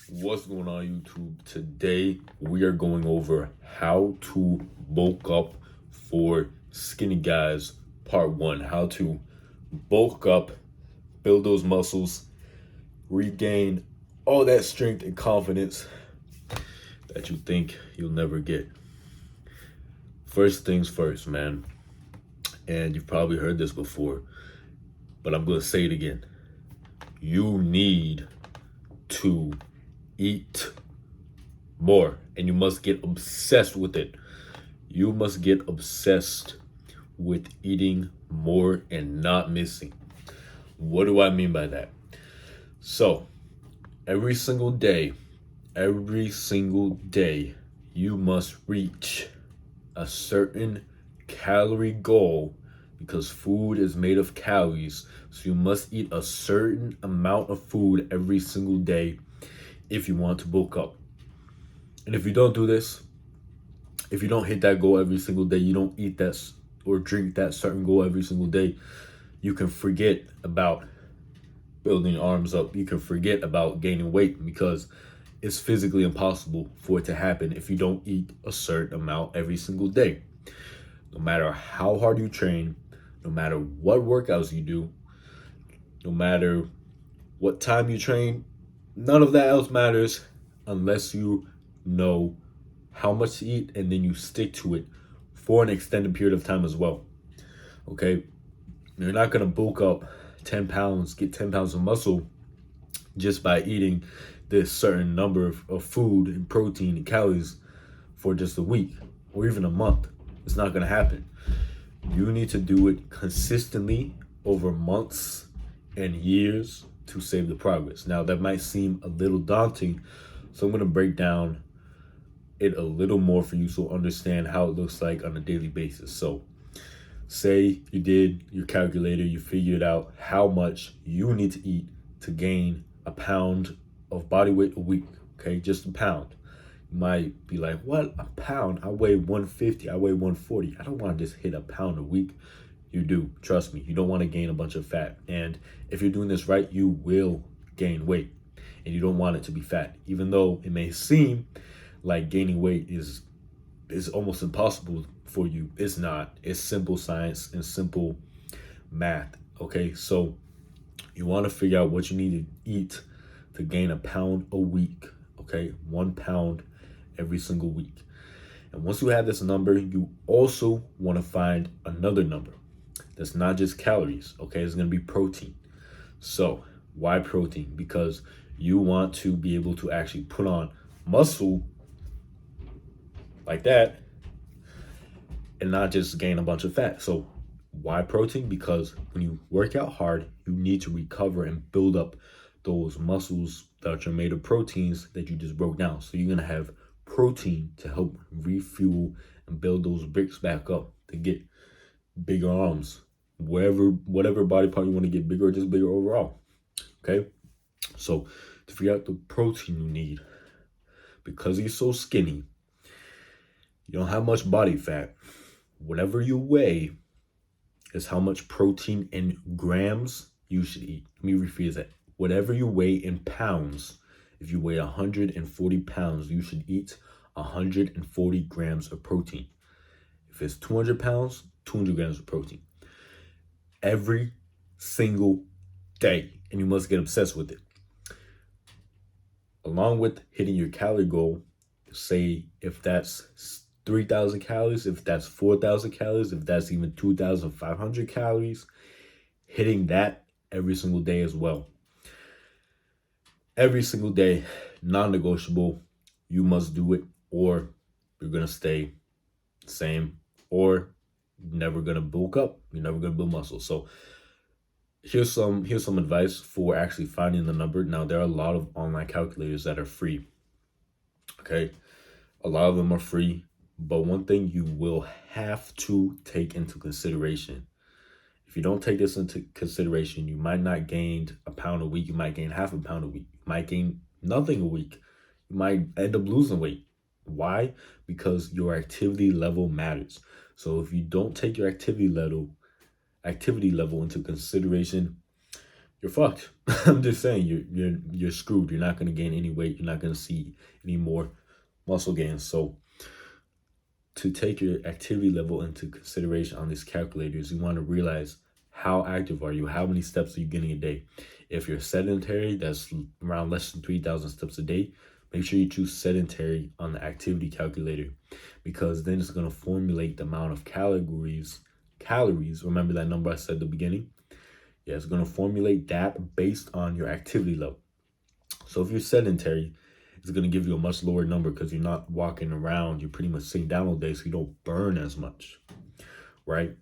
What's going on, YouTube? Today we are going over how to bulk up for skinny guys, part one. How to bulk up, build those muscles, regain all that strength and confidence that you think you'll never get. First things first, man. And you've probably heard this before, but I'm going to say it again. You need to eat more, and you must get obsessed with it. You must get obsessed with eating more and not missing. What do I mean by that? So, every single day, you must reach a certain calorie goal because food is made of calories. So you must eat a certain amount of food every single day if you want to bulk up. And if you don't do this, if you don't hit that goal every single day, you don't eat that or drink that certain goal every single day, you can forget about building arms up. You can forget about gaining weight because it's physically impossible for it to happen if you don't eat a certain amount every single day. No matter how hard you train, no matter what workouts you do, no matter what time you train, none of that else matters unless you know how much to eat and then you stick to it for an extended period of time as well. Okay? You're not going to bulk up 10 pounds, get 10 pounds of muscle just by eating this certain number of food and protein and calories for just a week or even a month. It's not going to happen. You need to do it consistently over months and years to save the progress. Now, that might seem a little daunting, so I'm going to break down it a little more for you so understand how it looks like on a daily basis. So, say you did your calculator, you figured out how much you need to eat to gain a pound of body weight a week, okay? Just a pound. You might be like, what, a pound? I weigh 150, I weigh 140. I don't want to just hit a pound a week. You do, trust me. You don't want to gain a bunch of fat. And if you're doing this right, you will gain weight. And you don't want it to be fat. Even though it may seem like gaining weight is almost impossible for you, it's not. It's simple science and simple math, okay? So you want to figure out what you need to eat to gain a pound a week, okay? 1 pound every single week. And once you have this number, you also want to find another number that's not just calories, okay? It's going to be protein. So why protein? Because you want to be able to actually put on muscle like that and not just gain a bunch of fat. So why protein? Because when you work out hard, you need to recover and build up those muscles that are made of proteins that you just broke down. So you're going to have protein to help refuel and build those bricks back up to get bigger arms, whatever body part you want to get bigger or just bigger overall. Okay? So to figure out the protein you need, because you're so skinny, you don't have much body fat, whatever you weigh is how much protein in grams you should eat. Let me rephrase that. Whatever you weigh in pounds, if you weigh 140 pounds, you should eat 140 grams of protein. If it's 200 pounds, 200 grams of protein. Every single day. And you must get obsessed with it. Along with hitting your calorie goal, say if that's 3,000 calories, if that's 4,000 calories, if that's even 2,500 calories, hitting that every single day as well. Every single day, non-negotiable, you must do it or you're going to stay the same or you're never going to bulk up. You're never going to build muscle. So here's some advice for actually finding the number. Now, there are a lot of online calculators that are free. Okay. A lot of them are free. But one thing you will have to take into consideration, if you don't take this into consideration, you might not gain a pound a week. You might gain half a pound a week. You might gain nothing a week. You might end up losing weight. Why? Because your activity level matters. So if you don't take your activity level into consideration, you're fucked. I'm just saying, you're screwed. You're not gonna gain any weight. You're not gonna see any more muscle gains. So to take your activity level into consideration on these calculators, you want to realize how active are you? How many steps are you getting a day? If you're sedentary, that's around less than 3,000 steps a day. Make sure you choose sedentary on the activity calculator, because then it's going to formulate the amount of calories. Remember that number I said at the beginning? Yeah, it's going to formulate that based on your activity level. So if you're sedentary, it's going to give you a much lower number because you're not walking around. You're pretty much sitting down all day, so you don't burn as much, right?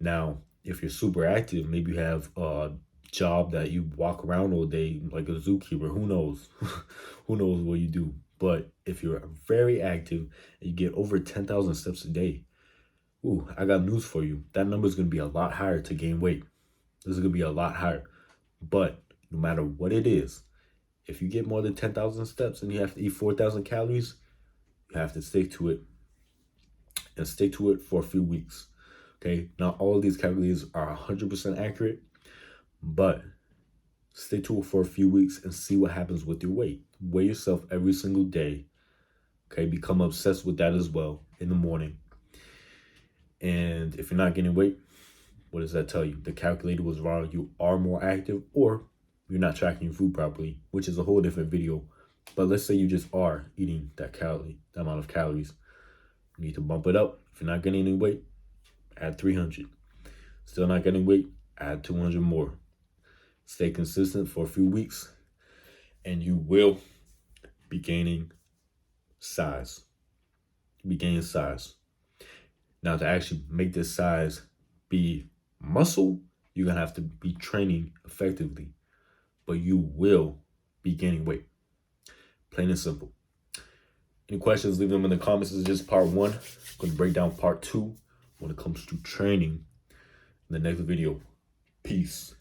Now, if you're super active, maybe you have a job that you walk around all day like a zookeeper. Who knows? Who knows what you do? But if you're very active and you get over 10,000 steps a day, ooh, I got news for you. That number is going to be a lot higher to gain weight. This is going to be a lot higher. But no matter what it is, if you get more than 10,000 steps and you have to eat 4,000 calories, you have to stick to it, and stick to it for a few weeks. Okay, not all of these calculators are 100% accurate, but stick to it for a few weeks and see what happens with your weight. Weigh yourself every single day. Okay, become obsessed with that as well in the morning. And if you're not getting weight, what does that tell you? The calculator was wrong. You are more active, or you're not tracking your food properly, which is a whole different video. But let's say you just are eating that amount of calories. You need to bump it up. If you're not getting any weight, add 300. Still not getting weight, add 200 more. Stay consistent for a few weeks, and you will be gaining size. Now, to actually make this size be muscle, you're going to have to be training effectively, but you will be gaining weight. Plain and simple. Any questions, leave them in the comments. This is just part 1. I'm going to break down part 2 when it comes to training in the next video. Peace.